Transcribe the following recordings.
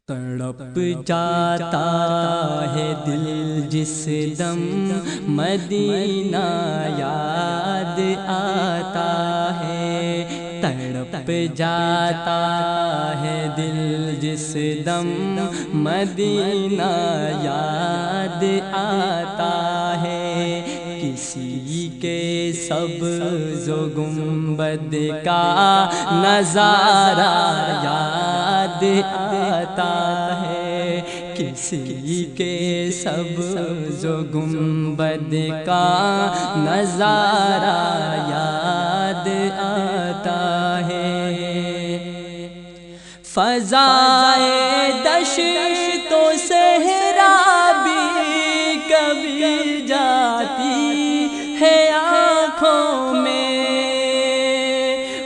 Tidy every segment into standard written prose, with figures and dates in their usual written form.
تڑپ جاتا ہے دل جس دم مدینہ یاد آتا ہے، تڑپ جاتا ہے دل جس دم مدینہ یاد آتا ہے، کسی کے سبز و گنبد کا نظارہ یاد آتا ہے، کسی کے سبز و گنبد کا نظارہ یاد آتا ہے، فضائے دشت و صحرا بھی کبھی جاتی ہے آنکھوں میں،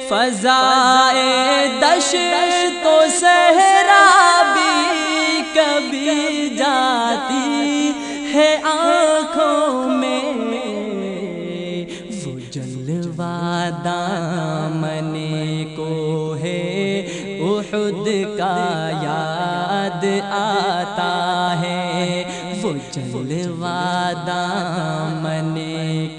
فضائے دشت و صحرا بھی کبھی جاتی ہے آنکھوں میں، وہ جلوہ دامن کوہ احد کا یاد آتا ہے، وہ جلوہ دامن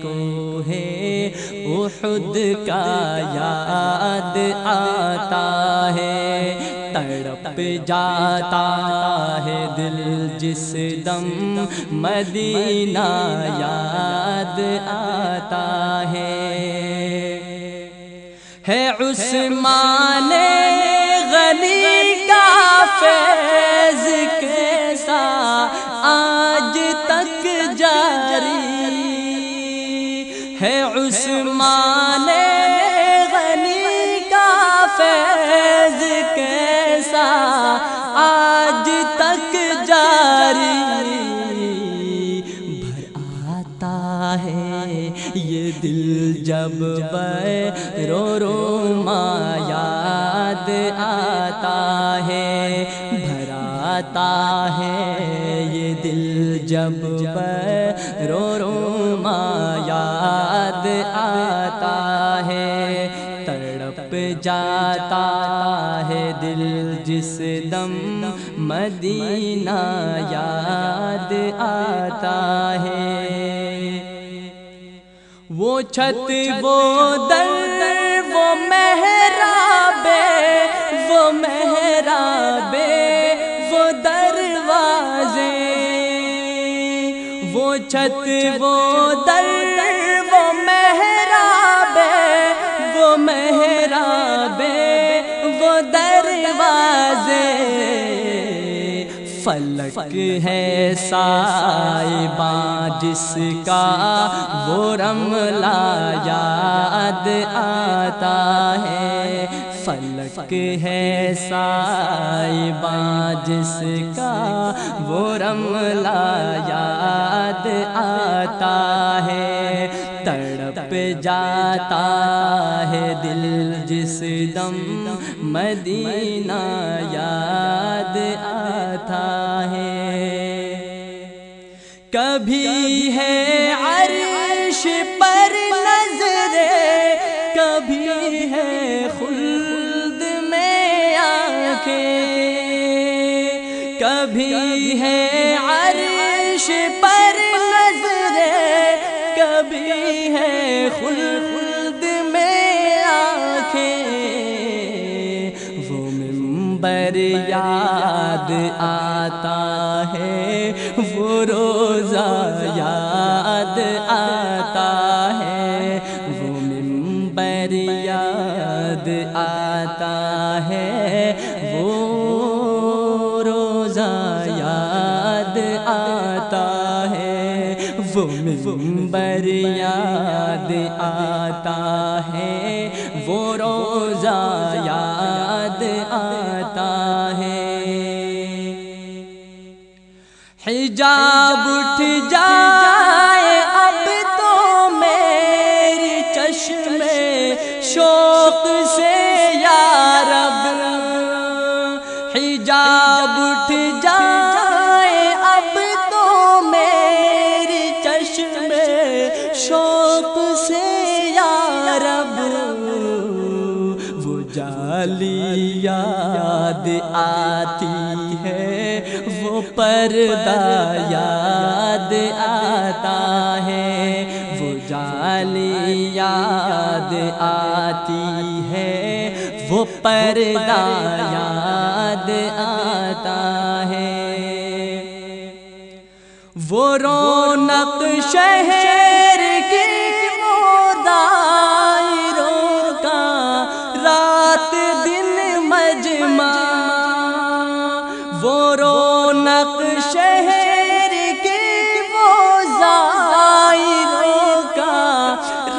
کوہ احد کا یاد آتا ہے، تڑپ جاتا ہے دل جس دم مدینہ یاد آتا ہے عثمان غنی کا فیض کیسا آج تک جاری ہے، عثمان غنی کا فیض کیسا آج تک جاری، بھر آتا ہے یہ دل جب رو رو ماں یاد آتا ہے، بھر آتا ہے یہ دل جب رو رو ماں یاد آتا ہے، تڑپ جاتا ہے دل جس دم مدینہ یاد آتا ہے، وہ چھت وہ در وہ محراب وہ محراب وہ دروازے، وہ چھت وہ در وہ محراب وہ محراب وہ دروازے، فلک ہے سائباں جس کا وہ رملہ یاد آتا ہے، فلک ہے سائباں جس کا وہ رملہ یاد آتا ہے، تڑپ جاتا ہے دل جس دم مدینہ یاد آتا ہے، کبھی ہے عرش پر نظریں کبھی ہے خلد میں آنکھیں، کبھی ہے عرش پر نظریں کبھی ہے خلد میں آنکھیں، وہ منبر یاد آتا ہے وہ روزہ یاد آتا ہے، وہ منبر یاد آتا ہے وہ روزہ یاد آتا ہے، وہ منبر یاد آتا ہے وہ روزہ یاد آتا ہے، حجاب اٹھ جائے اب تو میری چشم شوق سے یا رب، حجاب اٹھ جائے اب تو میری چشم شوق سے یا رب، وہ جالی یاد آتی ہے وہ پردہ یاد آتا ہے، وہ جالی یاد آتی ہے، وہ پردہ یاد آتا ہے، وہ رونق شہر کی دائروں کا رات دن مجمع، وہ رونق شہر کی دائروں کا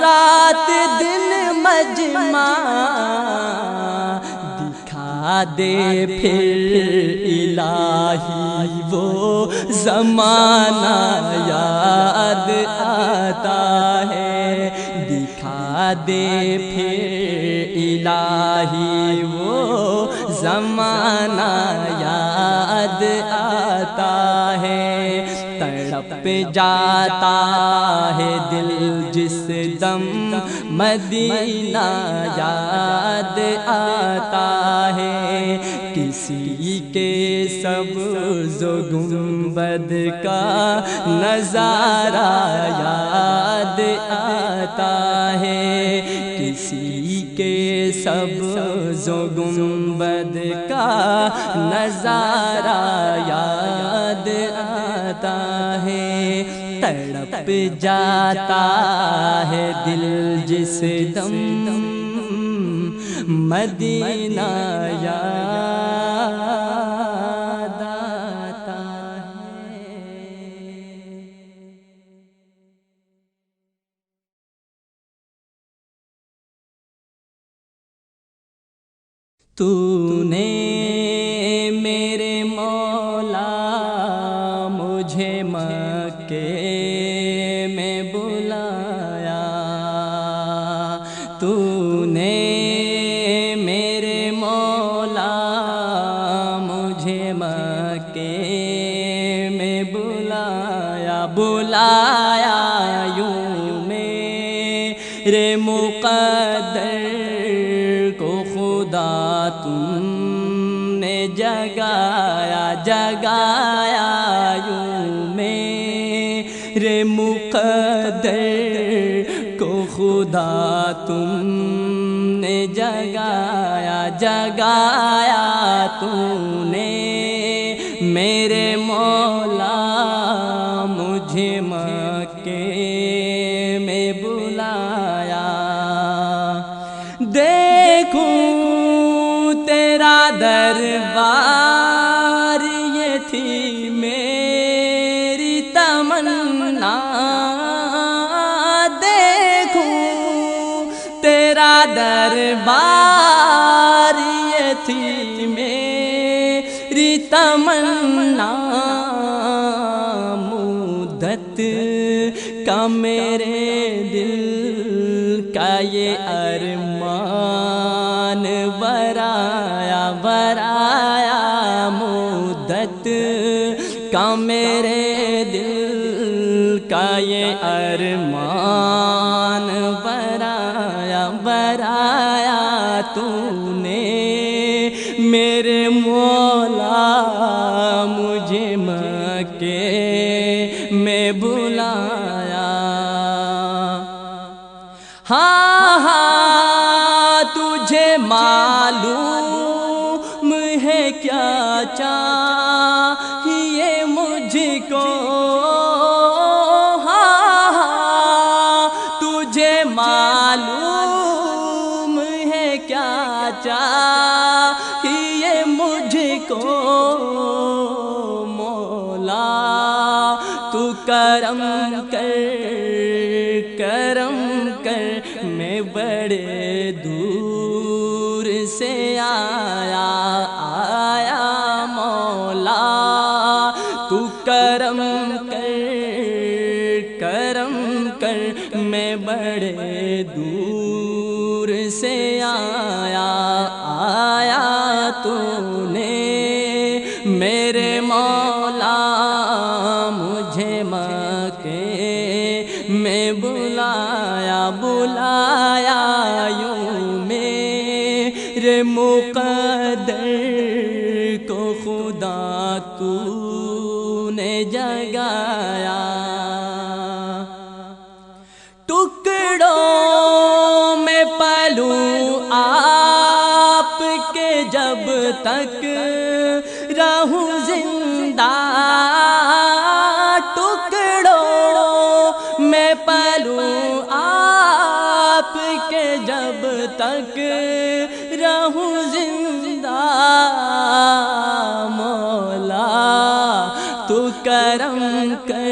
رات دن مجمع، دکھا دے پھر الہی وہ زمانہ یاد آتا ہے، دکھا دے پھر الہی وہ زمانہ یاد آتا ہے، تڑپ جاتا ہے دل جس دم مدینہ یاد آتا ہے، کسی کے سبز و گنبد کا نظارہ یاد آتا ہے، کسی کے سبز و گنبد کا نظارہ یاد آتا ہے، تڑپ جاتا ہے دل جس دم مدینہ یاد آتا ہے۔ تو نے میرے مولا مجھے مکے میں بلایا، تو نے میرے مولا مجھے مکے میں بلایا، بلایا یوں میرے مقدر کو خدا تم نے جگایا، جگایا یوں میرے مقدر کو خدا تم نے جگایا، جگایا تو نے میرے مولا مجھے مکے میں بلایا، دیکھوں تیرا دربار یہ تھی میری تمنا، دیکھوں تیرا دربار یہ تھی میری تمنا، مدت کا میرے دل کا یہ ارمان برایا، برایا مدت کا میرے دل کا یہ ارمان برایا، برایا تو نے میرے مولا مجھے مکے میں بلایا، ہاں ہاں تجھے معلوم ہے کیا چاہیے مجھ کو، ہاں ہاں تجھے معلوم ہے کیا چاہیے مجھ کو، مولا تو کرم کر، کرم کر، میں بڑے دور سے آیا، آیا مولا تو کرم کر، کرم کر، میں بڑے دور سے آیا، آیا تو نے میرے مولا مجھے مکے میں بلایا، بلایا یوں میرے مقدر کو خدا کہاں تو نے جگایا، ٹکڑوں میں پلوں آپ کے جب تک رہوں زندہ، ٹکڑوں میں پلوں آپ کے جب تک رہوں زندہ، مولا تو کرم کر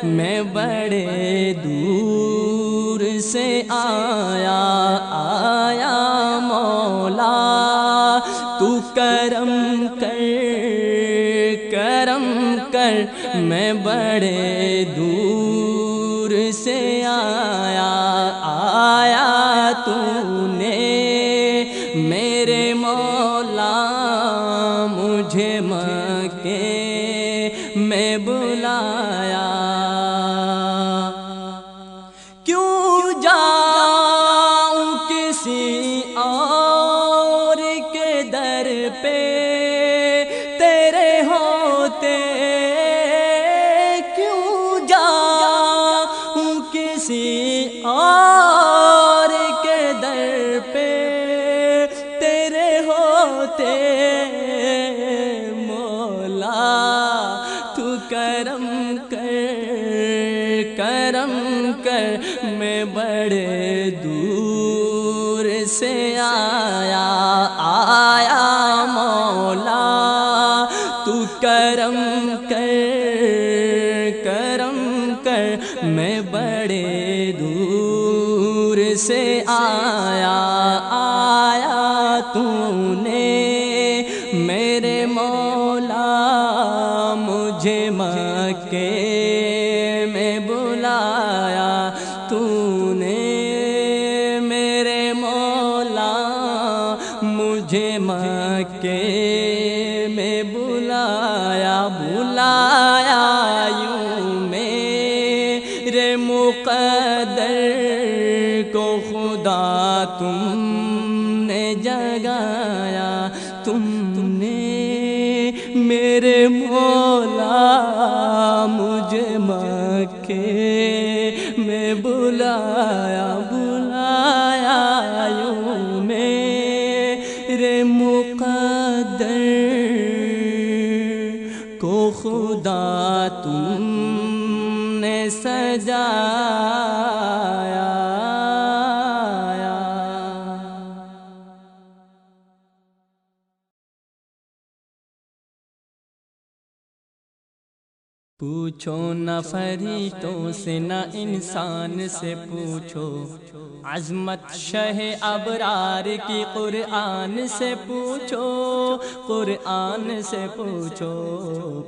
میں بڑے دور سے آیا مولا تو کرم کر میں بڑے دور سے آیا تو نے میرے مولا مجھے مکے میں بلایا، کیوں جاؤں کسی اور کے در پہ تیرے ہوتے، کیوں جاؤں کسی اور کے در پہ تیرے ہوتے، مولا تو کرم کر میں بڑے دور سے آیا مولا تو کرم کر میں بڑے دور سے آیا تو نے میرے مولا مجھے مکے میں بلایا، تو نے میرے مولا مجھے مکے میں بلایا یوں میرے مقدر کو خدا تم نے جگایا، تم نے میرے مولا مجھے مکے میں بلایا یوں میرے مقدر کو خدا تم نے سجایا۔ پوچھو نہ فرشتوں سے نہ انسان سے پوچھو، عظمت شہ ابرار کی قرآن سے پوچھو، قرآن سے پوچھو۔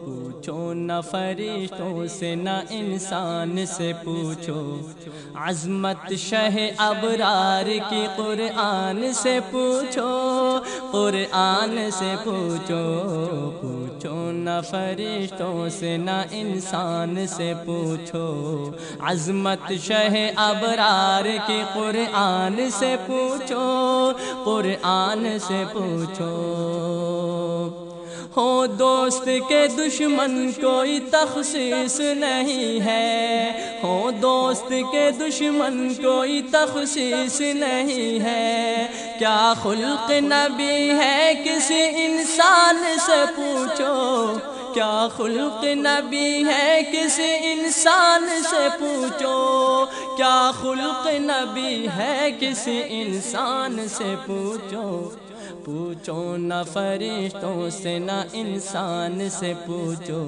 پوچھو نہ فرشتوں سے نہ انسان سے پوچھو، عظمت شہ ابرار کی قرآن سے پوچھو، قرآن سے پوچھو۔ پوچھو نہ فرشتوں سے نہ انسان سے پوچھو، عظمت شہ ابرار کی قرآن سے پوچھو، قرآن سے پوچھو۔ ہو دوست کے دشمن کوئی تخصیص نہیں ہے، ہو دوست کے دشمن کوئی تخصیص نہیں ہے، کیا خلق نبی ہے کسی انسان سے پوچھو، کیا خلق نبی ہے کسی انسان سے پوچھو، کیا خلق نبی ہے کسی انسان سے پوچھو۔ پوچھو نہ فرشتوں سے نہ انسان سے پوچھو،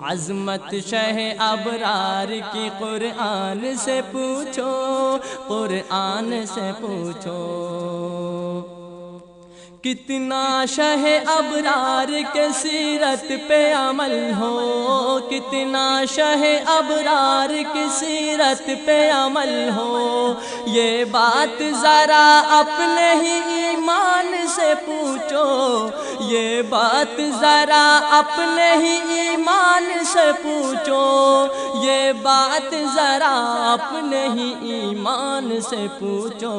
عظمت شہ ابرار کی قرآن سے پوچھو، قرآن سے پوچھو۔ کتنا شہ ابرار کے سیرت پہ عمل ہو، کتنا شہ ابرار کی سیرت پہ عمل ہو، یہ بات ذرا اپنے ہی ایمان سے پوچھو، یہ بات ذرا اپنے ہی ایمان سے پوچھو، یہ بات ذرا اپنے ہی ایمان سے پوچھو۔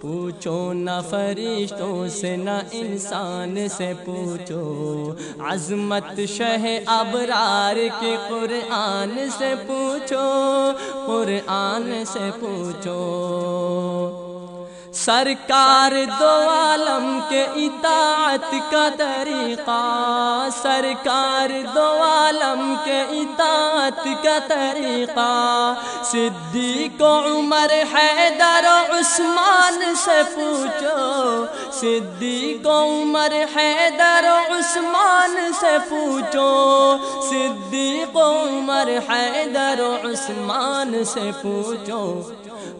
پوچھو نہ فرشتوں سے نہ انسان سے پوچھو، عظمت شہ ابرار کی قرآن سے پوچھو، قرآن سے پوچھو۔ سرکار دو عالم کے اطاعت کا طریقہ، سرکار دو عالم کے اطاعت کا طریقہ، صدیق عمر حیدر عثمان سے پوچھو، صدیق عمر حیدر عثمان سے پوچھو، صدیق عمر حیدر عثمان سے پوچھو۔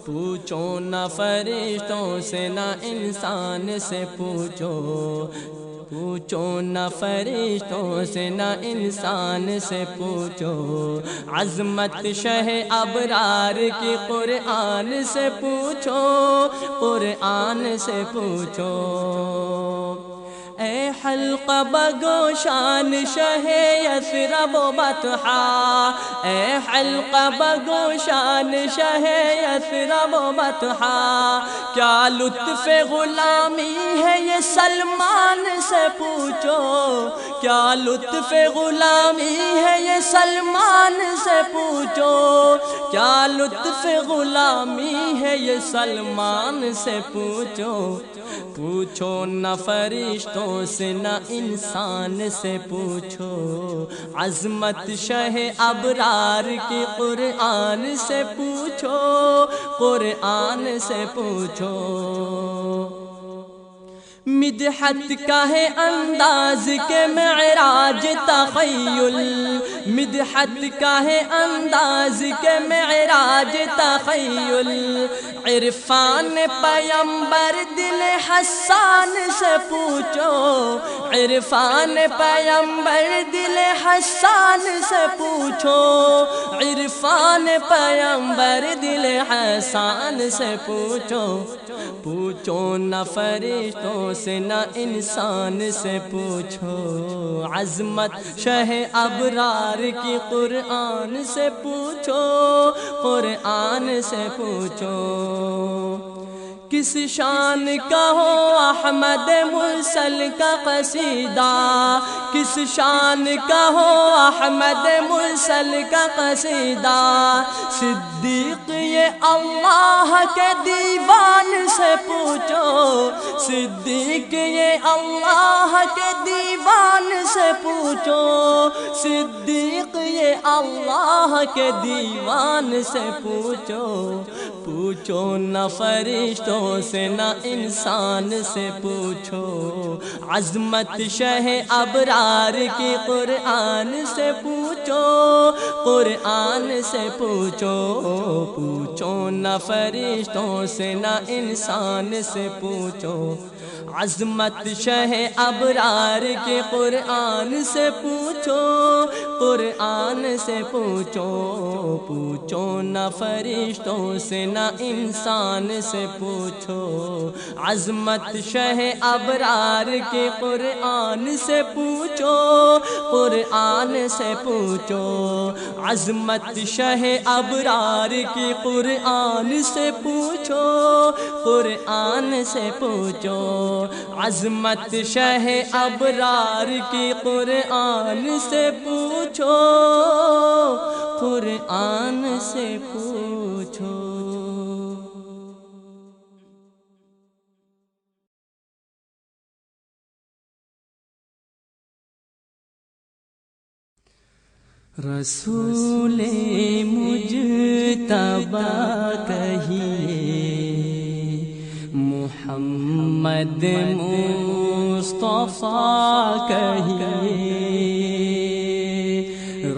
پوچھو نہ فرشتوں سے نہ انسان سے پوچھو، پوچھو نہ فرشتوں سے نہ انسان سے پوچھو، عظمت شہ ابرار کی قرآن سے پوچھو، قرآن سے پوچھو۔ اے حلقہ بگوشان شہ یثرب و بطحا، اے حلقہ بگوشان شہ یثرب و بطحا، کیا لطف غلامی ہے یہ سلمان سے پوچھو، کیا لطف غلامی ہے یہ سلمان سے پوچھو، کیا لطف غلامی ہے یہ سلمان سے پوچھو۔ پوچھو نہ فرشتوں سے نہ انسان سے پوچھو، عظمت شہ ابرار کی قرآن سے پوچھو، قرآن سے پوچھو۔ مدحت کا ہے انداز کے معراج تخیل، مدحت کا ہے انداز کے معراج تخیل، عرفان پیمبر دل حسان سے پوچھو، عرفان پیمبر دل حسان سے پوچھو، عرفان پیمبر دل حسان سے پوچھو۔ پوچھو نہ فرشتوں سے نہ انسان سے پوچھو، عظمت شہ ابرار کی قرآن سے پوچھو، قرآن سے پوچھو۔ کس شان کا ہو احمد مرسل کا قصیدہ، کس شان کا ہو احمد مرسل کا قصیدہ، صدیق یہ اللہ کے دیوان سے پوچھو، صدیق یہ اللہ کے دیوان سے پوچھو، صدیق یہ اللہ کے دیوان سے پوچھو۔ پوچھو نہ فرشتوں سے نہ انسان سے پوچھو، عظمت شہ ابرار کی قرآن سے پوچھو، قرآن سے پوچھو۔ پوچھو نہ فرشتوں سے نہ انسان سے پوچھو، عظمت شہ ابرار کے قرآن سے پوچھو، قرآن سے پوچھو۔ پوچھو نہ فرشتوں سے نہ انسان سے پوچھو، عظمت شہ ابرار کے قرآن سے پوچھو، قرآن سے پوچھو، عظمت شہ ابرار کی قرآن سے پوچھو، قرآن سے پوچھو، عظمت شہ ابرار کی قرآن سے پوچھو، قرآن سے پوچھو۔ رسول مجتبی کہیے، محمد مصطفیٰ کہیے،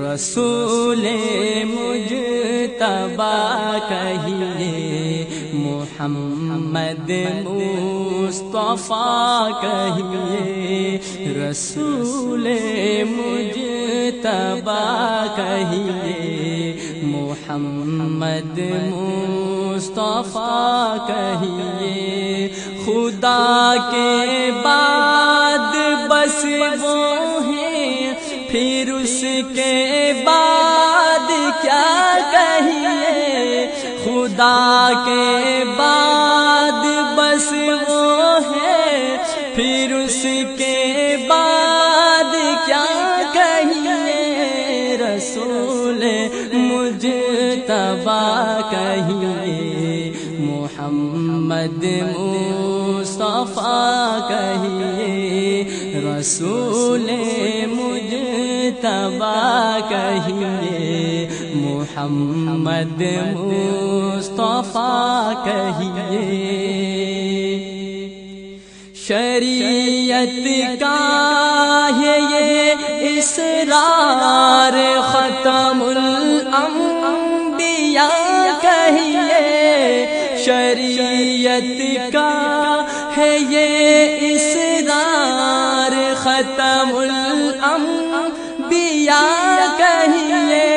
رسول مجتبی کہیے، محمد مصطفیٰ کہیے، رسول مجتبی کہیے، محمد مصطفیٰ کہیے۔ خدا کے بعد بس وہ ہیں، پھر اس کے بعد کیا کہیے، خدا کے بعد بس بس وہ ہے، پھر اس کے بعد کیا کہیے، رسول مجتبی کہیے، محمد مصطفیٰ کہیے، رسول مجتبی کہیے، محمد مصطفیٰ کہیے۔ شریعت کا ہے یہ اسرار، ختم الانبیاء کہیے، شریعت کا ہے یہ اسرار، ختم الانبیاء کہیے،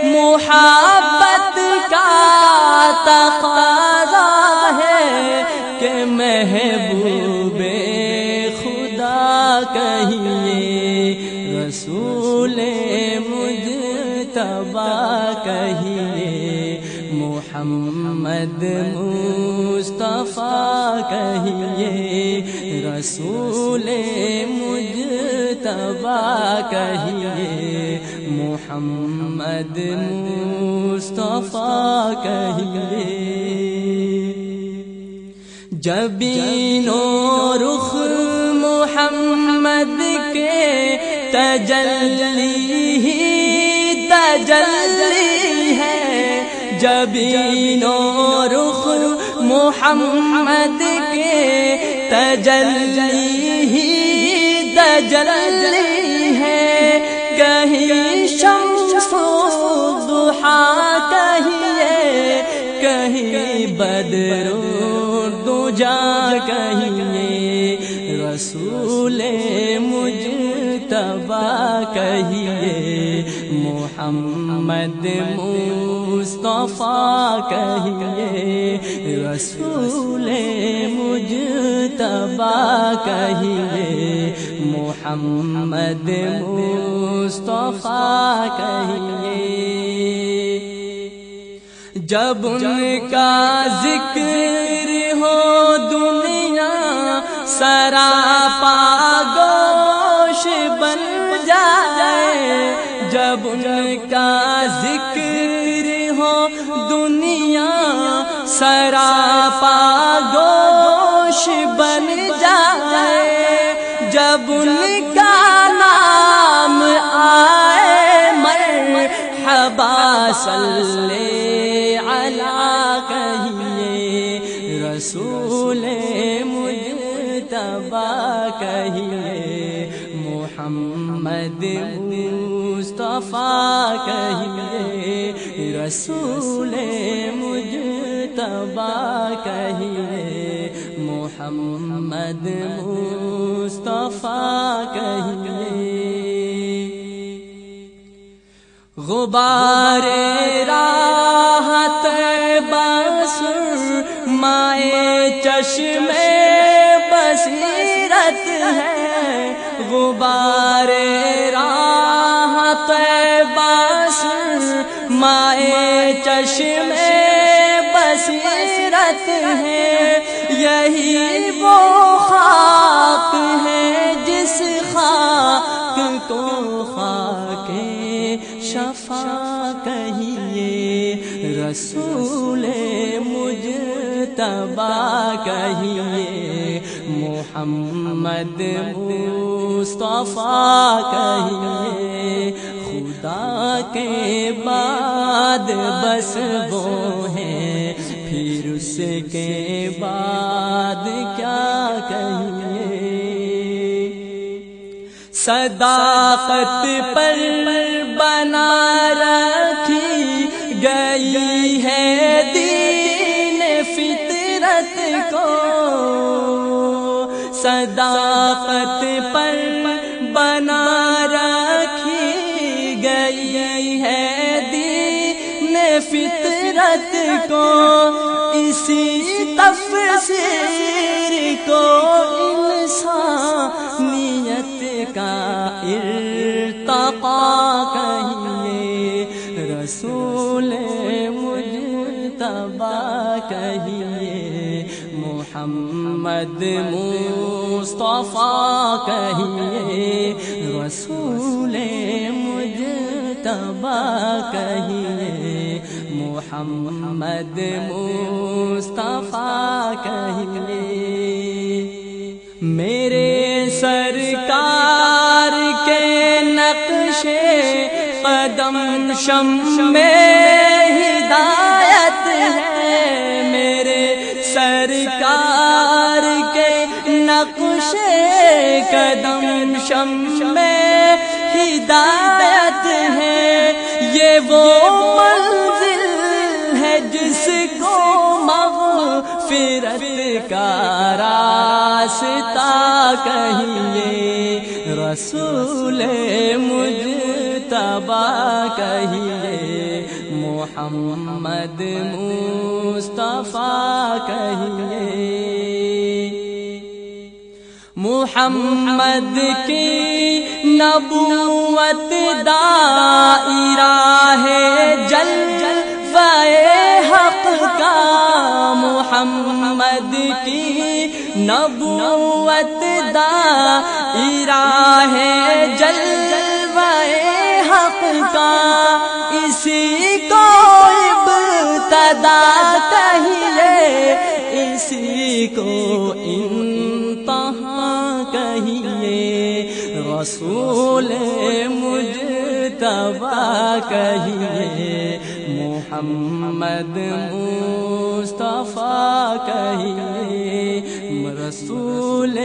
محبت کا تقاضا ہے کہ محبوب خدا کہیے، رسول مجتبی کہیے، محمد مصطفیٰ کہیے، رسول مجتبی کہیے، محمد مصطفیٰ کہیے۔ جبین و رخ محمد کے تجلی ہی تجلی ہے، جبین و رخ محمد کے تجلی ہی تجلی ہے، کہیں شمس الضحیٰ کہیے، کہیں بدر الدجا کہیے، رسول مجتبی کہیے، محمد مصطفیٰ کہیے، رسول مجتبی کہیے، محمد مصطفیٰ کہیے۔ جب ان کا ذکر ہو دنیا سراپا گوش بن جائے، جب ان کا ذکر ہو دنیا سراپا گوش بن جائے، جب ان کا نام آئے مرحبا صلی علی کہیے، رسول مجتبی کہیے، محمد مصطفیٰ کہیے، رسول مجتبی کہیے، محمد مصطفیٰ کہیے۔ غبار راحت سرمائے چشم بصیرت ہے، غبار راحت سرمائے چشم بصیرت ہے، یہی وہ خاک ہے جس خاک کو خاک شفا کہیے، رسول مجتبی کہیے، محمد مصطفیٰ کہیے، خدا کے بعد بس وہ ہیں، پھر اس کے بعد کیا کہیے، صداقت پر بنا رکھی گئی ہے دین فطرت کو، صداقت پر بنا رکھی گئی ہے دین فطرت کو، اسی تفسیر کو انسانیت کا ارتقا کہیے، رسول مجتبی کہیے، محمد محمد مصطفیٰ کہیے، رسول مجتبیٰ کہیے، محمد مصطفیٰ کہیے۔ میرے سرکار کے نقش قدم شمع ہدایت ہے، میرے سرکار کے نقش قدم شمع ہدایت ہے، یہ وہ منزل ہے جس کو مغفرت کا راستہ کہیے، رسول مجتبیٰ کہیے، محمد مصطفیٰ کہیے۔ محمد کی نبوت دائرہ ہے جلوہ حق کا، محمد کی نبوت دائرہ ہے جلوہ حق کا، اسی کو ابتدا کہیے، اسی کو انتہا کہیے، رسول مجتبیٰ کہیے، محمد مصطفیٰ کہیے، رسول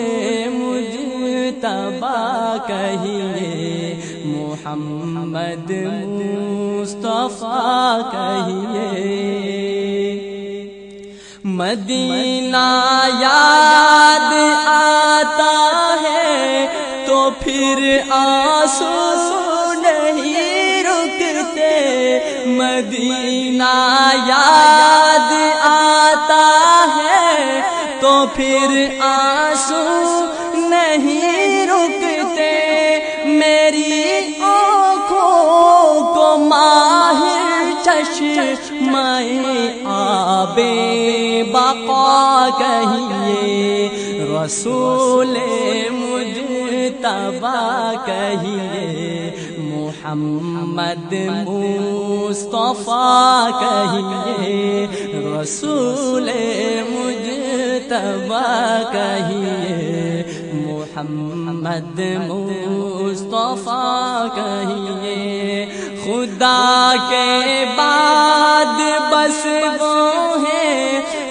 مجتبیٰ کہیے، محمد مصطفیٰ کہیے۔ مدینہ یاد آتا ہے تو پھر آنسو نہیں رکتے، مدینہ یاد آتا ہے تو پھر آنسو نہیں رکتے، میری آنکھوں کو ماہر چشمہ آب بقا کہیے، رسول مجتبیٰ کہیے، محمد مصطفیٰ کہیے، رسول مجتبیٰ کہیے، محمد مصطفیٰ کہیے۔ خدا کے بعد بس وہ ہیں،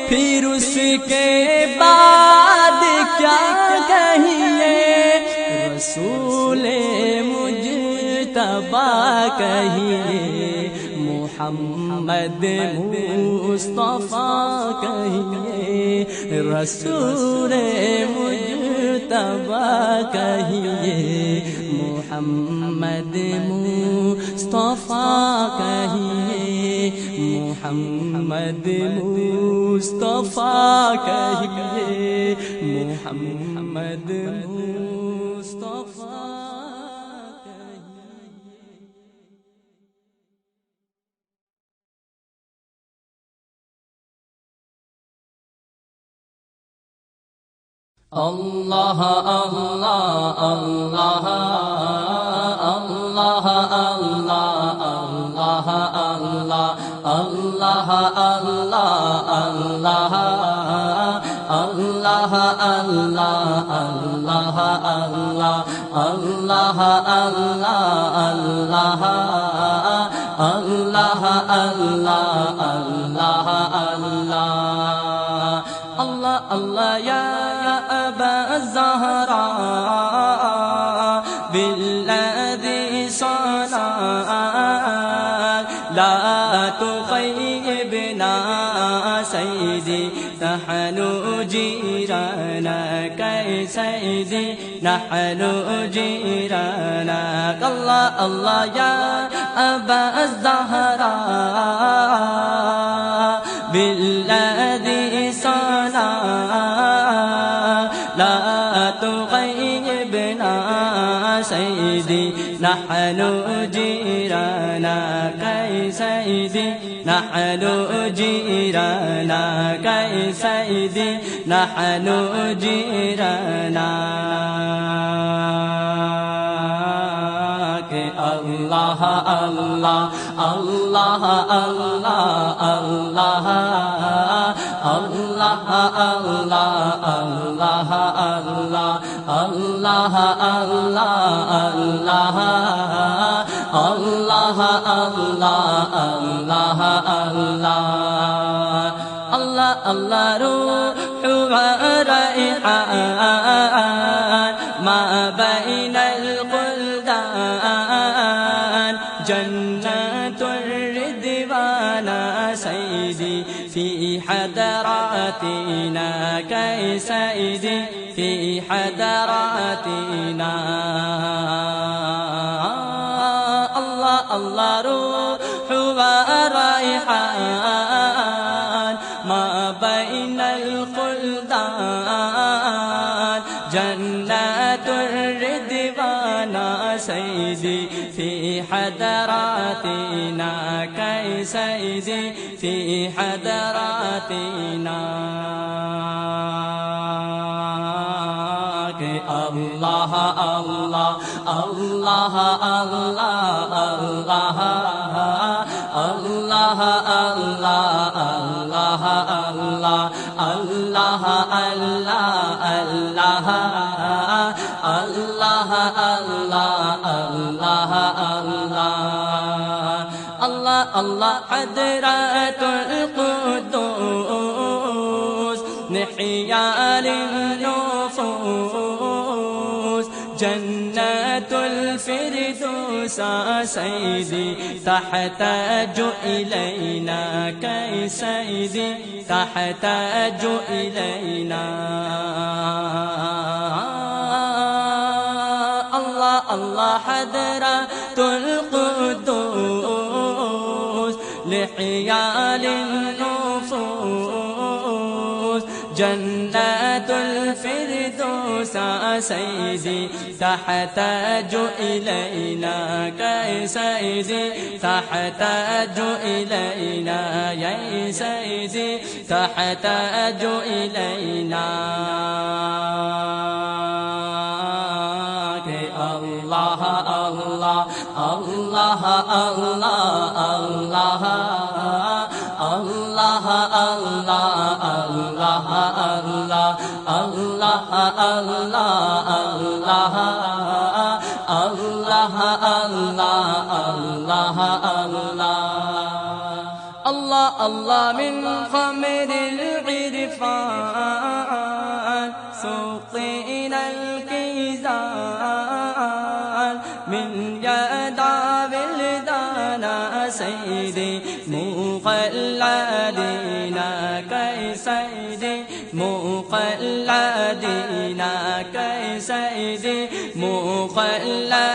پھر اس کے بعد کیا کہیے، رسول مجتبیٰ کہیے، محمد مصطفیٰ کہیے، رسول مجتبیٰ کہیے، محمد مصطفیٰ کہیے، محمد مصطفیٰ کہیے، محمد مصطفیٰ۔ اللہ اللہ اللہ اللہ اللہ اللہ اللہ اللہ اللہ اللہ اللہ اللہ اللہ اللہ اللہ اللہ اللہ اللہ اللہ یا ابا الزہراء بالذی صنعت لا تخیبنا سیدی نحن جیرانک سیدی نحن جیرانک اللہ اللہ یا ابا الزہراء بالذی صنعت لا تغیبنا سيدي نحن جيرانك يا سيدي نحن جيرانك يا سيدي نحن جيرانك الله الله الله الله الله الله الله الله الله الله الله الله الله الله الله روح وريحان ما بين البلدان جنة الرضوان سيدي في حضراتنا كي سيدي في حضراتنا الله الله روح وريحان ما بين الخلدان جنات الرضوان سيدي في حضراتنا كي سيدي في حضراتنا الله الله الله الله الله الله الله الله الله الله الله الله الله الله الله حضرة القدوس نحيا للنفوس جنة الفردوس سيدي تحتاج إلينا كي سيدي تحتاج إلينا الله الله حضرة القدوس لحيا للنفوس جنات الفردوس سيدي تحتاج إلينا كي سيدي تحتاج إلينا يا سيدي تحتاج إلينا الله الله الله الله الله الله الله الله الله الله الله الله الله من خمر العرفان سقينا الكيزان من يدعى بلدانا سيدي مقلدينا كي سيدي مقلدينا كي سيدي مقلدينا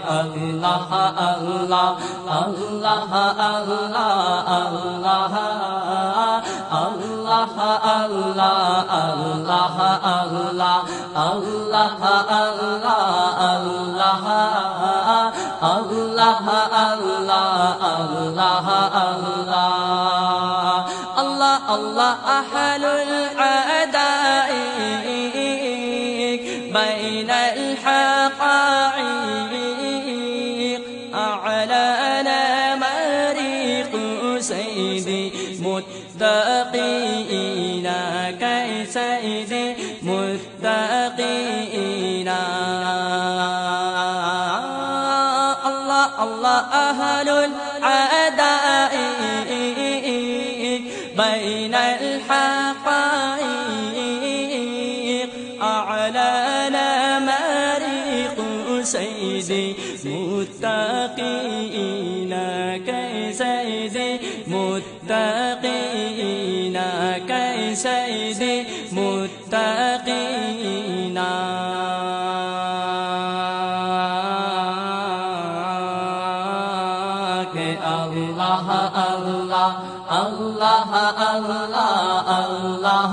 الله الله الله الله الله الله الله الله الله الله الله الله أحل العداء بين الحقائق أعلنا مريق سيدي متقين كي سيدي متقين الله الله أهل العداء بين الحقائق أعلنا مريق سيدي متقين كي سيدي متقين كي سيدي متقين الله الله الله الله الله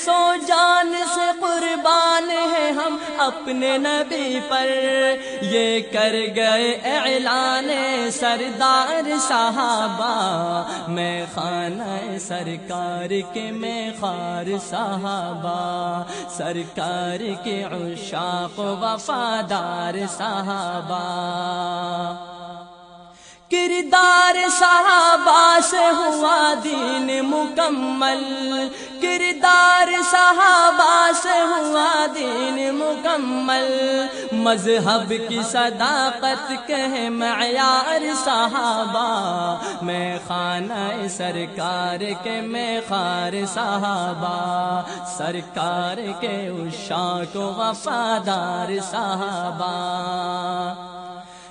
سو جان سے قربان ہے ہم اپنے نبی پر، یہ کر گئے اعلان سردار صحابہ، میں خانہ سرکار کے میں خار صحابہ، سرکار کے عشاق وفادار صحابہ۔ کردار صحابہ سے ہوا دین مکمل، کردار صحابہ سے ہوا دین مکمل، مذہب کی صداقت کے ہے معیار صحابہ، میں خانہ سرکار کے میں خار صحابہ، سرکار کے عشاق وفادار صحابہ۔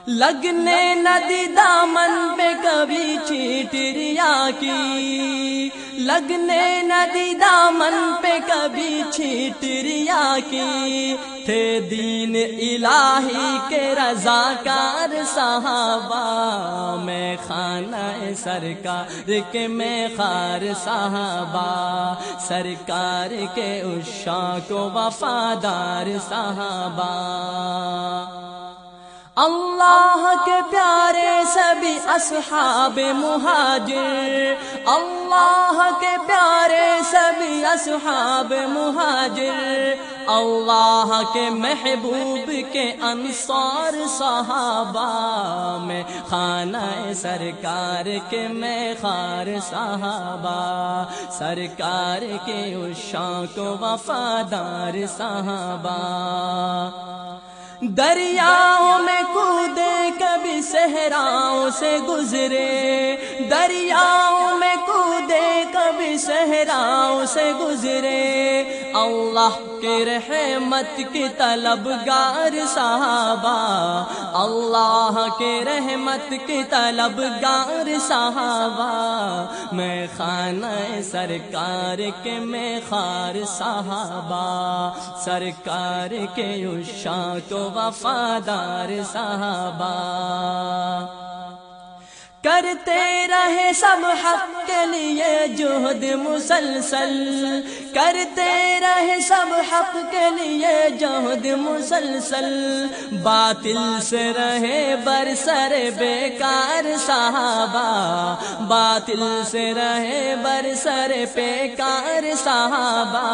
لگنے نہ دی دامن پہ کبھی چیٹریا کی، لگنے نہ دی دامن پہ کبھی چیٹریا کی، تھے دین الہی کے رضاکار صحابہ، میں خانہ سرکار کے میں خار صحابہ، سرکار کے عشاق وفادار صحابہ۔ اللہ کے پیارے سبھی اصحاب مہاجر، اللہ کے پیارے سبھی اصحاب مہاجر، اللہ کے محبوب کے انصار صحابہ، میں خانہ سرکار کے میں خار صحابہ، سرکار کے عشاق وفادار صحابہ۔ دریاؤں میں کودے کبھی صحراؤں سے گزرے، دریاؤں میں کودے کبھی صحراؤں سے گزرے، اللہ کے رحمت کی طلبگار صحابہ، اللہ کے رحمت کی طلبگار صحابہ، میں خانہ سرکار کے میں خار صحابہ، سرکار کے عشاق وفادار صحابہ۔ کرتے رہے سب حق کے لیے جہد مسلسل، کرتے رہے سب حق کے لیے جہد مسلسل، باطل سے رہے برسر بیکار صحابہ، باطل سے رہے برسر بیکار صحابہ،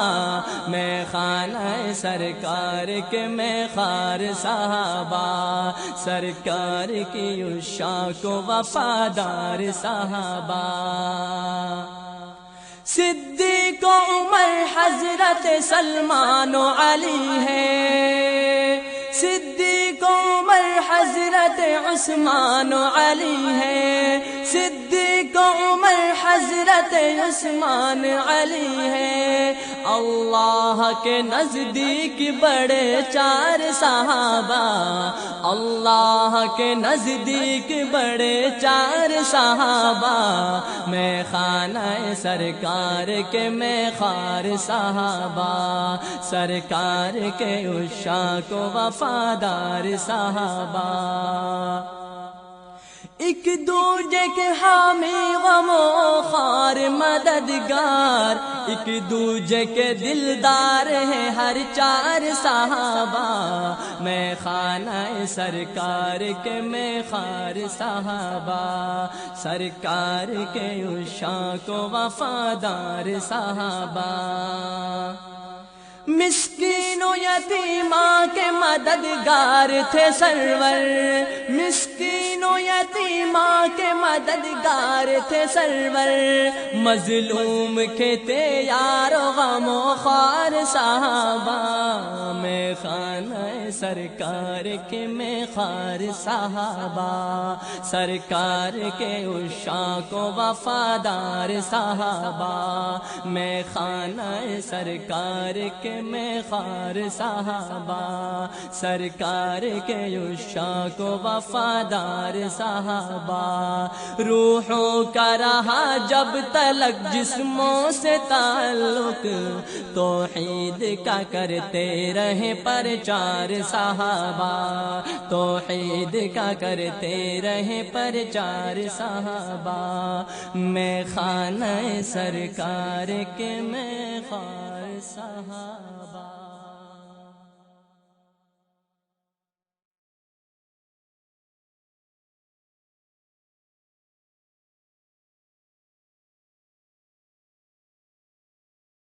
میں خانہ سرکار کے میں خار صحابہ، سرکار کی عشاق وفادار صحابہ۔ صدیق عمر حضرت سلمان و علی ہے، صدیق عمر حضرت عثمان و علی ہے، صدیق عمر حضرت عثمان علی ہے، اللہ کے نزدیک بڑے چار صحابہ، اللہ کے نزدیک بڑے چار صحابہ، میں خانہ سرکار کے میں خار صحابہ، سرکار کے عشاق وفادار صحابہ۔ ایک دوجے کے حامی غم و خار مددگار، ایک دوجے کے دلدار ہیں ہر چار صحابہ، میں خانہ سرکار کے میں خار صحابہ، سرکار کے عشاق وفادار صحابہ۔ مسکین و یتیماں کے مددگار تھے سرور، مسکین و یتیماں کے مددگار تھے سرور، مظلوم کے تھے یار و غم و خوار صحابہ، میں خانہ سرکار کے میں خار صحابہ، سرکار کے عشاق و وفادار صحابہ، میں خانہ سرکار کے میں خار صحابہ، سرکار کے عشاق و وفادار صحابہ۔ صحابہ، روحوں کا رہا جب تلک جسموں سے تعلق، توحید کا کرتے رہے پرچار صحابہ، توحید کا کرتے رہے پرچار صحابہ، میں خانہ سرکار کے میں خار صحابہ۔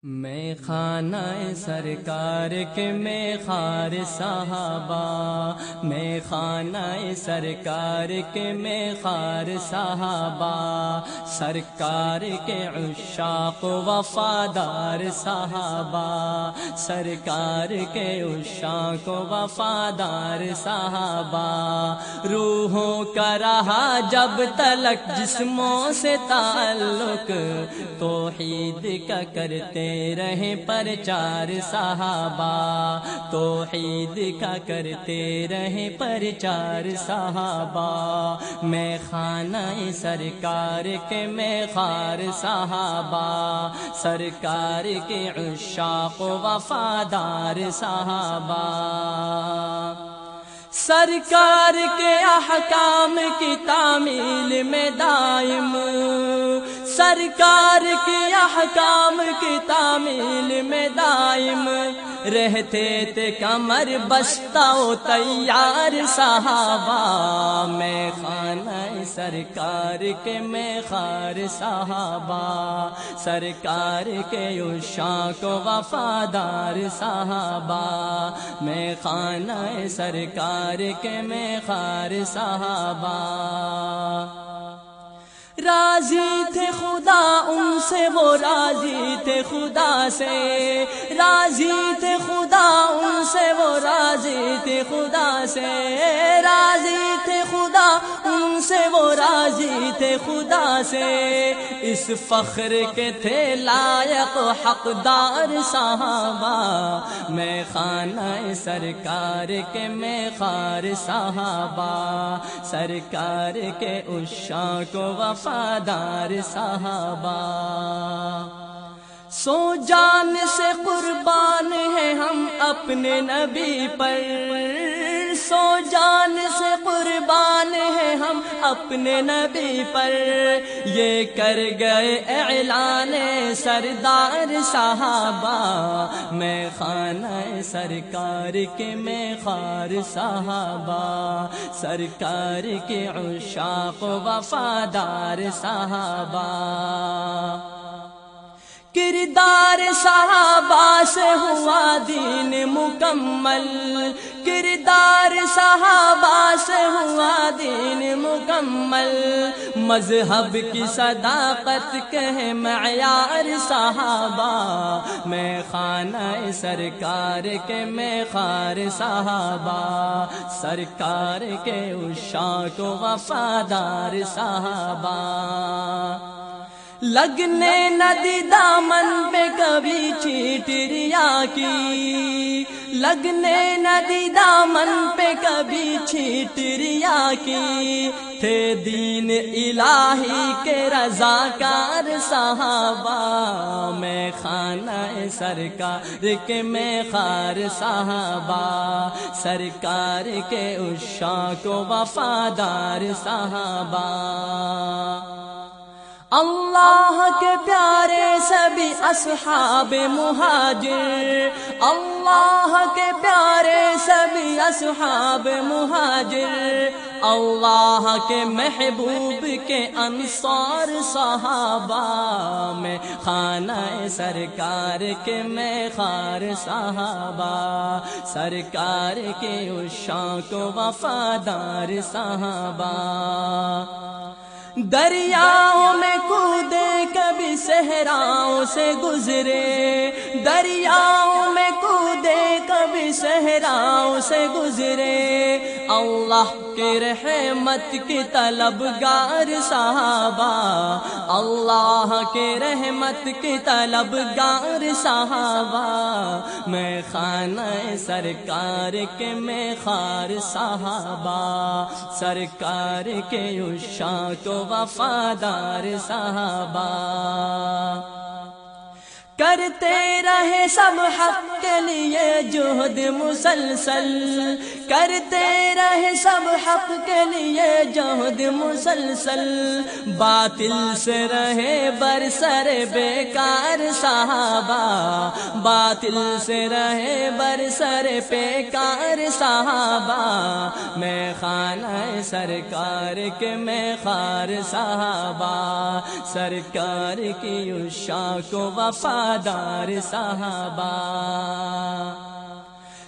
میں خانہ سرکار کے میں خار صحابہ، میں خانہ سرکار کے میں خار صحابہ، سرکار کے عشاق وفادار صحابہ، سرکار کے عشاق وفادار صحابہ، روحوں کا رہا جب تلک جسموں سے تعلق، توحید کا کرتے رہے پرچار صحابہ، توحید کا کرتے رہے پرچار صحابہ، میں خانہ سرکار کے میں خار صحابہ، سرکار کے عشاق وفادار صحابہ، سرکار کے احکام کی تعمیل میں دائم، سرکار کے احکام کی تعمیل میں دائم، رہتے تھے کمر بستہ و تیار صحابہ، میں خانہ سرکار کے میں خار صحابہ، سرکار کے عشاق وفادار صحابہ، میں خانہ سرکار کے میں خار صحابہ، راضی تھے خدا ان سے وہ راضی تھے خدا سے، راضی تھے خدا ان سے وہ راضی تھے خدا سے، راضی تھے خدا ان سے وہ راضی تھے خدا سے، اس فخر کے تھے لائق حقدار صحابہ، میں خانہ سرکار کے میں خار صحابہ، سرکار کے عشاق وفادار صحابہ، سو جان سے قربان ہیں ہم اپنے نبی پر، سو جان سے قربان ہیں ہم اپنے نبی پر، یہ کر گئے اعلان سردار صحابہ، میں خانہ سرکار کے میں خار صحابہ، سرکار کے عشاق وفادار صحابہ، کردار صحابہ سے ہوا دین مکمل، کردار صحابہ سے ہوا دین مکمل، مذہب کی صداقت کے معیار صحابہ، میں خانہ سرکار کے میں خار صحابہ، سرکار کے عشاق وفادار صحابہ، لگنے نہ دی دامن پہ کبھی چیٹریا کی، لگنے نہ دی دامن پہ کبھی چیٹریا کی، تھے دین الہی کے رضاکار صحابہ، میں خانہ سرکار کے میں خار صحابہ، سرکار کے عشاق وفادار صحابہ، اللہ کے پیارے سبھی اصحاب مہاجر، اللہ کے پیارے سبھی اصحاب مہاجر، اللہ کے محبوب کے انصار صحابہ، میں خانہ سرکار کے میں خار صحابہ، سرکار کے عشاق وفادار صحابہ، دریاؤں میں کودے کبھی صحراؤں سے گزرے، دریاؤں میں کودے کبھی صحراؤں سے گزرے، اللہ کے رحمت کی طلبگار صحابہ، اللہ کے رحمت کے طلبگار صحابہ، میں خانہ سرکار کے میں خار صحابہ، سرکار کے عشاق و وفادار صحابہ، کرتے رہے سب حق کے لیے جہد مسلسل، کرتے رہے سب حق کے لیے جہد مسلسل، باطل سے رہے برسر بیکار صحابہ، باطل سے رہے برسر بیکار صحابہ، میں خانہ سرکار کے میں خار صحابہ، سرکار کی عشاق و وفادار صحابہ،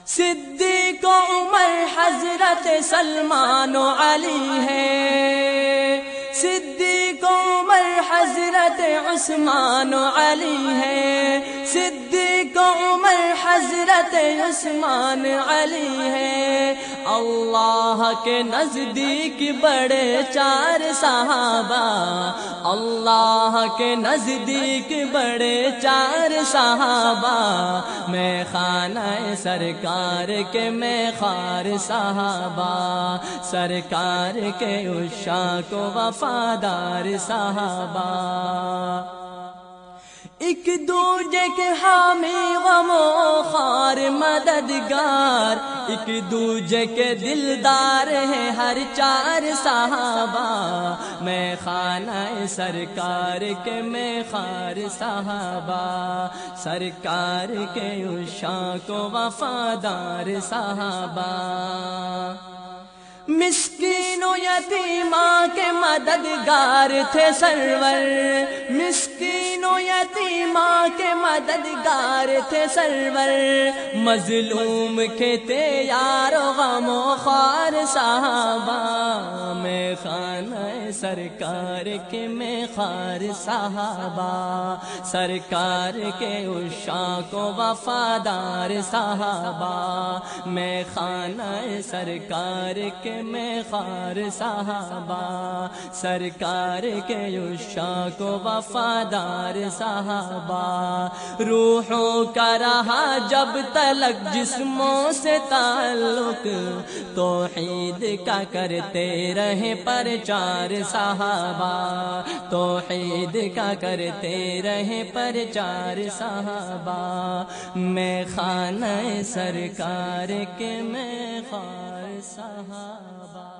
صدیق و عمر حضرت سلمان و علی ہے، صدیق و عمر حضرت عثمان و علی ہے، صدیق و عمر حضرت عثمان علی ہے، اللہ کے نزدیک بڑے چار صحابہ، اللہ کے نزدیک بڑے چار صحابہ، میں خانہ سرکار کے میں خار صحابہ، سرکار کے عشاق و وفادار صحابہ، ایک دوجے کے حامی غم و خار مددگار، ایک دوجے کے دلدار ہیں ہر چار صحابہ، میں خانہ سرکار کے میں خار صحابہ، سرکار کے عشاق و وفادار صحابہ، مسکین و یتیماں کے مددگار تھے سرور، مسکین و یتیماں کے مددگار تھے سرور، مظلوم کے تھے یار و غم و خوار صحابہ، میں خانہ سرکار کے میں خار صحابہ، سرکار کے عشاق و وفادار صحابہ، میں خانہ سرکار کے میں خار صحابہ، سرکار کے عشاق و وفادار صحابہ، روحوں کا رہا جب تلک جسموں سے تعلق، توحید کا کرتے رہے پرچار صحابہ، توحید کا کرتے رہے پرچار صحابہ، میں خانہ سرکار کے میں خار صحابہ۔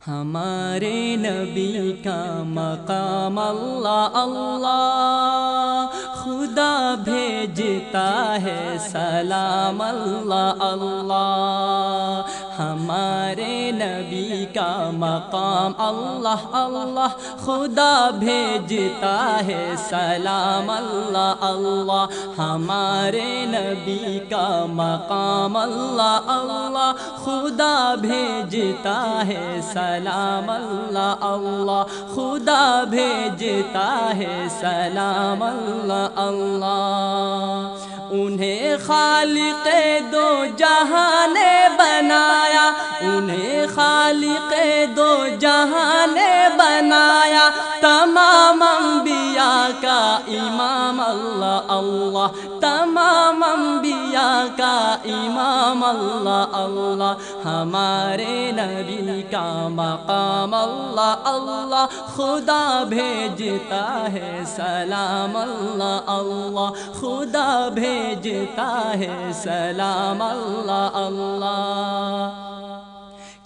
ہمارے نبی کا مقام اللہ اللہ، خدا بھیجتا ہے سلام اللہ اللہ، ہمارے نبی کا مقام اللہ اللہ، خدا بھیجتا ہے سلام اللہ اللہ، ہمارے نبی کا مقام اللہ اللہ، خدا بھیجتا ہے سلام اللہ اللہ، خدا بھیجتا ہے سلام اللہ اللہ، انہیں خالق دو جہاں نے بنایا، انہیں خالق دو جہاں نے بنایا، تمام انبیاء کا امام اللہ اللہ، تمام انبیاء کا امام اللہ اللہ، ہمارے نبی کا مقام اللہ اللہ، خدا بھیجتا ہے سلام اللہ اللہ، خدا بھیجتا ہے سلام اللہ اللہ،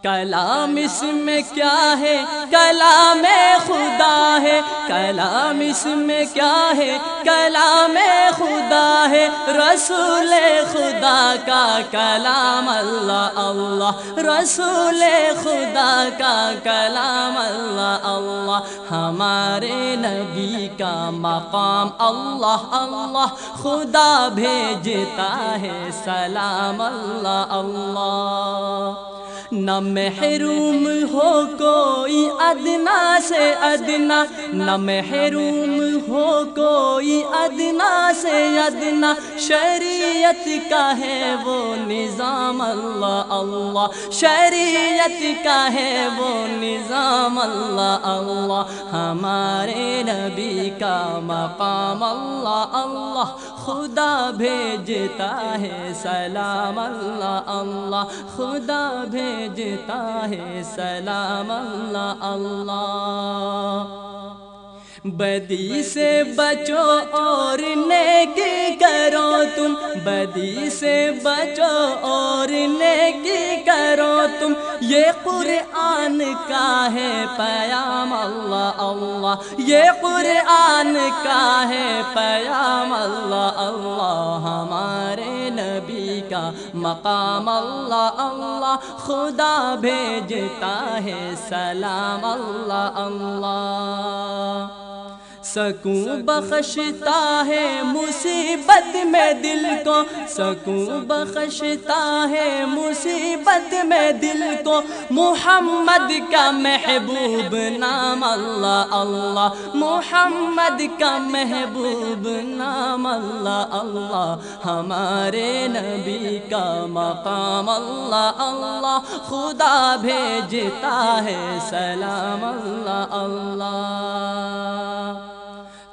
کلام اس میں کیا ہے کلام خدا ہے، کلام اس میں کیا ہے کلام خدا ہے، رسول خدا کا کلام اللہ اللہ، رسول خدا کا کلام اللہ اللہ، ہمارے نبی کا مقام اللہ اللہ، خدا بھیجتا ہے سلام اللہ اللہ، نہ محروم ہو کوئی ادنا سے ادنا، نہ محروم ہو کوئی ادنا سے ادنا، شریعت کا ہے وہ نظام اللہ اللہ، شریعت کا ہے وہ نظام اللہ اللہ، ہمارے نبی کا مقام اللہ اللہ، خدا بھیجتا ہے سلام اللہ اللہ، خدا بھیجتا ہے سلام اللہ اللہ۔ بدی سے بچو اور نیکی کرو تم، بدی سے بچو اور نیکی کرو تم، یہ قرآن کا ہے پیام اللہ اللہ، یہ قرآن کا ہے پیام اللہ اللہ، ہمارے نبی کا مقام اللہ اللہ، خدا بھیجتا ہے سلام اللہ اللہ۔ سکون بخشتا ہے مصیبت میں دل کو، سکون بخشتا ہے مصیبت میں دل کو، محمد کا محبوب نام اللہ اللہ، محمد کا محبوب نام اللہ اللہ، ہمارے نبی کا مقام اللہ اللہ، خدا بھیجتا ہے سلام اللہ اللہ۔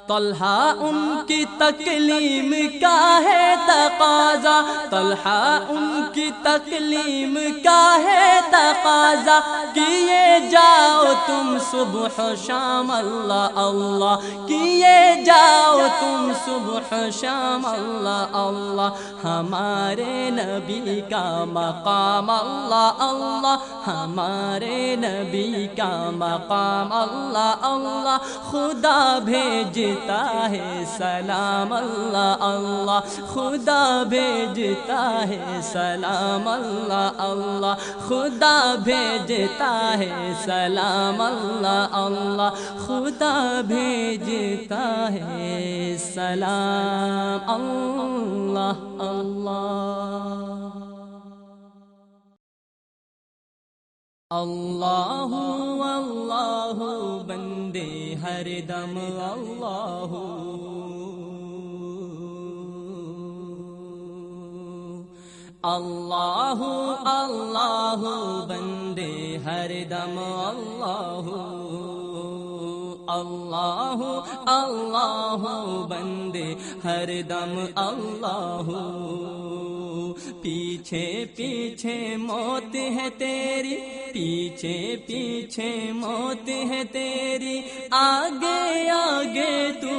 طلحہ ان کی تکلیم کا ہے تقاضا، طلحہ ان کی تکلیم کا ہے تقاضا، کیے جاؤ تم صبح و شام اللہ اللہ، کیے جاؤ تم صبح و شام اللہ اللہ، ہمارے نبی کا مقام اللہ اللہ، ہمارے نبی کا مقام اللہ اللہ، خدا بھیجتا ہے سلام اللہ اللہ، خدا بھیجتا ہے سلام اللہ اللہ، خدا بھیجتا ہے سلام اللہ اللہ، خدا بھیجتا ہے سلام اللہ اللہ۔ اللہ اللہ بندے ہر دم اللہ، اللہ اللہ بندے ہر دم اللہ، اللہ اللہ بندے ہر دم اللہ، پیچھے پیچھے موت ہے تیری، پیچھے پیچھے موت ہے تیری، آگے آگے تو،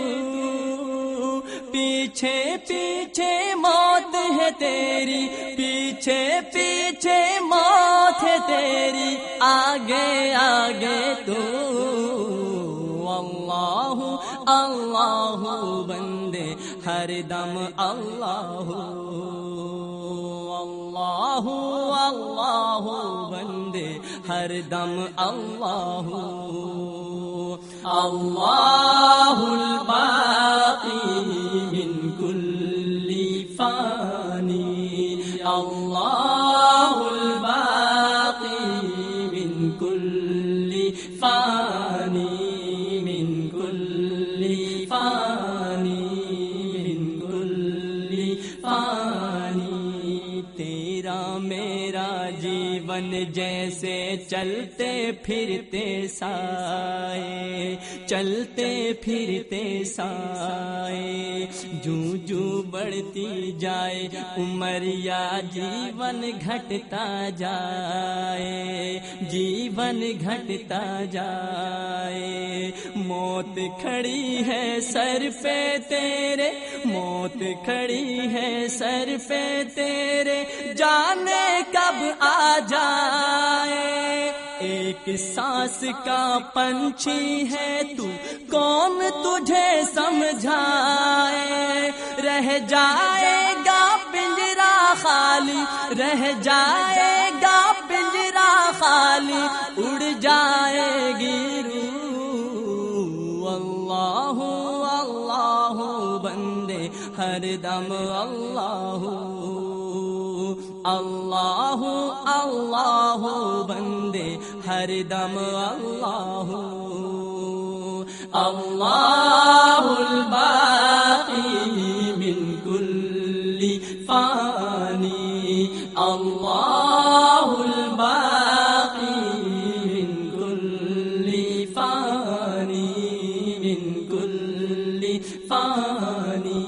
پیچھے پیچھے موت ہے تیری، پیچھے پیچھے موت ہے تیری، آگے آگے تو، اللہ اللہ بندے ہر دم اللہ، اللہ اللہ بندے ہر دم اللہ، اللہ الباقی من کل فانی، اللہ الباقی من کل فانی، من کل فانی، من کل فانی، تیرا میرا جیون جیسے چلتے پھرتے سائے، چلتے پھرتے سائے، جوں جوں بڑھتی جائے عمر یا جیون گھٹتا جائے، جیون گھٹتا جائے، موت کھڑی ہے سر پہ تیرے، موت کھڑی ہے سر پہ تیرے، جانے کب آ جائے، ایک سانس کا پنچھی ہے تو، کون تجھے سمجھائے، رہ جائے گا پنجرا خالی، رہ جائے گا پنجرا خالی، اڑ جائے گی روح، اللہ اللہ بندے ہر دم اللہ، اللہ اللہ بندے ہر دم اللہ اللہ الباقی من کل فانی اللہ الباقی من کل فانی من کل فانی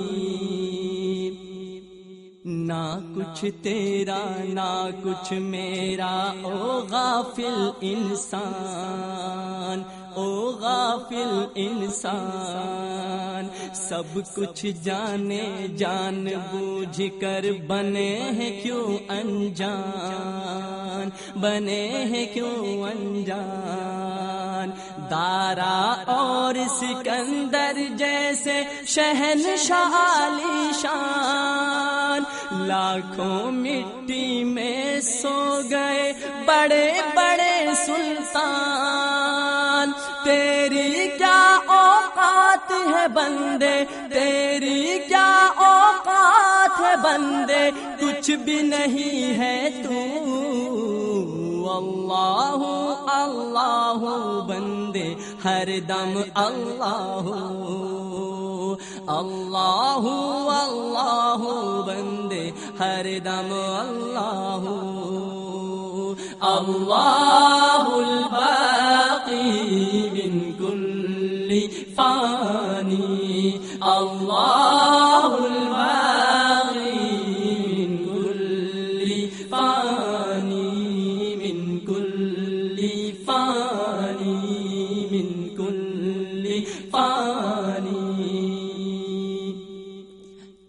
نہ کچھ تیرا نہ کچھ میرا او غافل انسان او غافل انسان سب کچھ جانے جان بوجھ کر بنے ہیں کیوں انجان بنے ہیں کیوں انجان دارا اور سکندر جیسے شہنشاہ عالی شان لاکھوں مٹی میں سو گئے بڑے بڑے سلطان تیری کیا اوقات ہے بندے تیری کیا اوقات ہے بندے کچھ بھی نہیں ہے تو اللہ اللہ بندے ہر دم اللہ اللہ اللہ بندے ہر دم اللہ اللہ الباقی من کل فانی اللہ الباقی من کل فانی من کل فانی من کل فانی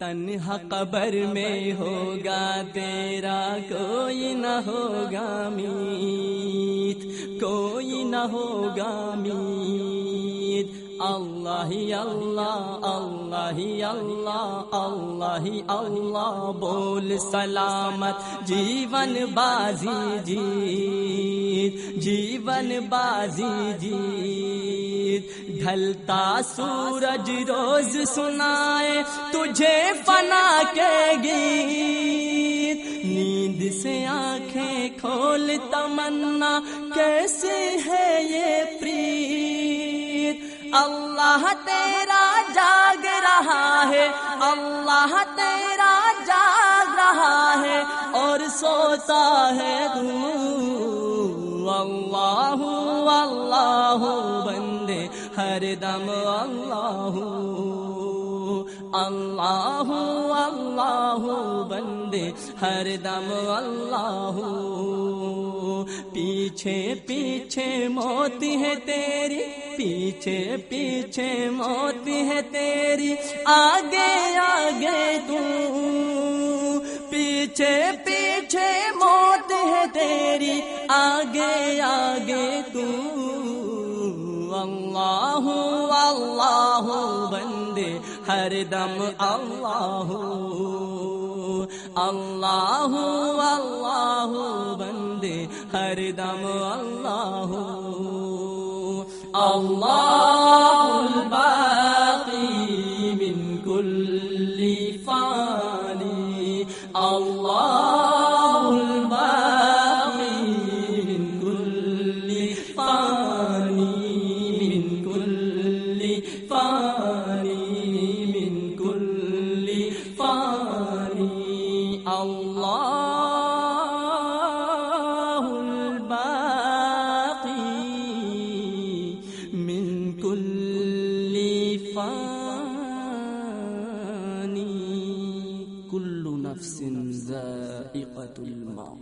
تنہا قبر میں ہوگا تیرا کوئی نہ ہوگا میت کوئی نہ ہوگا میت اللہ ہی اللہ اللہ ہی اللہ اللہ ہی اللہ بول سلامت جیون بازی جیت جیون بازی جیت ڈھلتا سورج روز سنائے تجھے فنا کے گیت نیند سے آنکھیں کھول تمنا کیسے ہے یہ پریت اللہ تیرا جاگ رہا ہے اللہ تیرا جاگ رہا ہے اور سوتا ہے تو اللہ اللہ بندے ہر دم اللہ اللہ اللہ بندے ہر دم اللہ پیچھے پیچھے موت ہے تیری پیچھے پیچھے موت ہے تیری آگے آگے تو پیچھے پیچھے موت ہے تیری آگے آگے تو اللہ اللہ بندے ہر دم اللہ اللہ اللہ بندے ہر دم اللہ اللہ الباقی من کل فانی اللہ الباقی من کل فانی من کل فانی من کل فانی اللہ الباقی من کل فانی کل نفس ذائقۃ الموت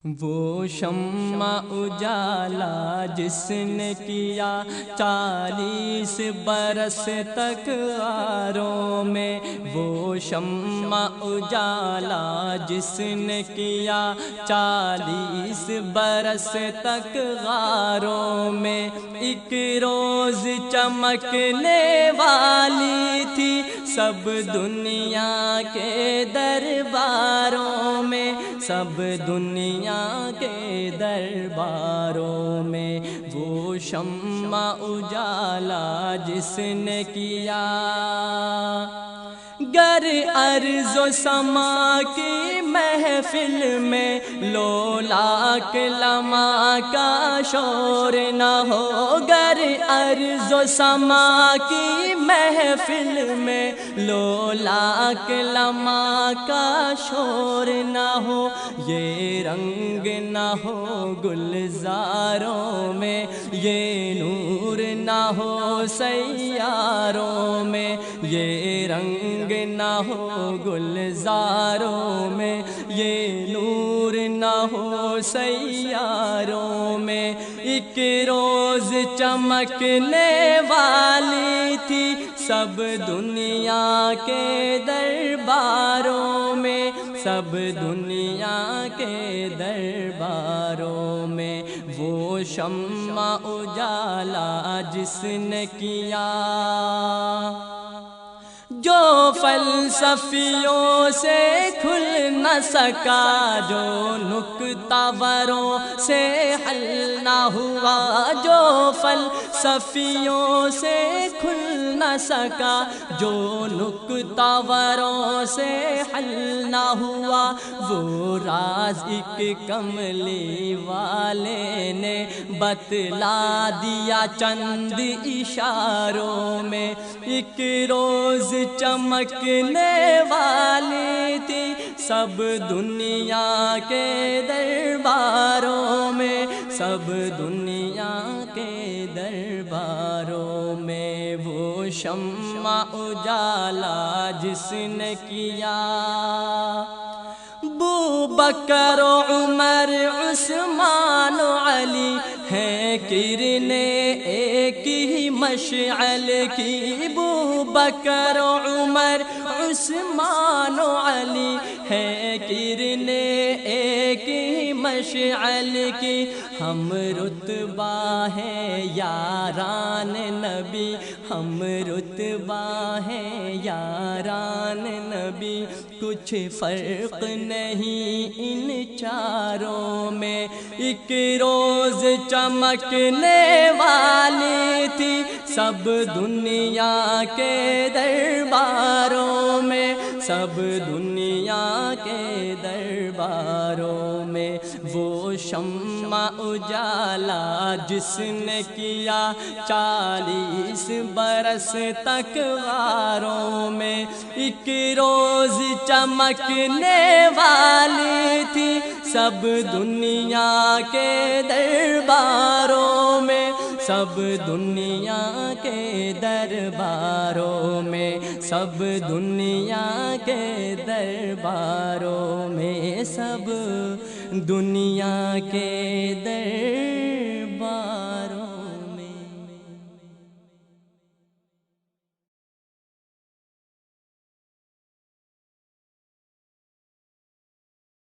وہ شمع اجالا جس نے کیا 40 برس تک غاروں میں، وہ شمع اجالا جس نے کیا 40 برس تک غاروں میں، ایک روز چمکنے والی تھی سب دنیا کے درباروں میں، سب دنیا کے درباروں میں، وہ شمع اجالا جس نے کیا، گر ارض و سما کی محفل میں لولاک لمع کا شور نہ ہو، گر ارض و سما کی محفل میں لولاک لمع کا شور نہ ہو، یہ رنگ نہ ہو گلزاروں میں، یہ نور نہ ہو سیاروں میں، یہ رنگ نہ ہو گلزاروں میں، یہ نور نہ ہو سیاروں میں۔ ایک روز چمکنے والی تھی سب دنیا کے درباروں میں، سب دنیا کے درباروں میں، وہ شمع اجالا جس نے کیا، جو فلسفیوں سے کھل نہ سکا، جو نکتہ وروں سے حل نہ ہوا، جو فلسفیوں سے کھل نہ سکا، جو نکتہ وروں سے حل نہ ہوا، وہ راز ایک کملی والے نے بتلا دیا چند اشاروں میں۔ ایک روز چمکنے والی تھی سب دنیا کے درباروں میں، سب دنیا کے درباروں میں، وہ شمع اجالا جس نے کیا، ابو بکر و عمر عثمان و علی ہیں کرنیں ایک ہی مشعل کی، ابو بکر و عمر عثمان و علی ہیں کرنیں ایک ہی مشعل کی، ہم رتبہ ہیں یاران نبی، ہم رتبہ ہیں یاران نبی، کچھ فرق نہیں ان چاروں میں۔ ایک روز چمکنے والی تھی سب دنیا کے درباروں میں، سب دنیا کے درباروں میں، وہ شمع اجالا جس نے کیا 40 برس تک غاروں میں۔ ایک روز چمکنے والی تھی سب دنیا کے درباروں میں، سب دنیا کے درباروں میں، سب دنیا کے درباروں میں، سب دنیا کے درباروں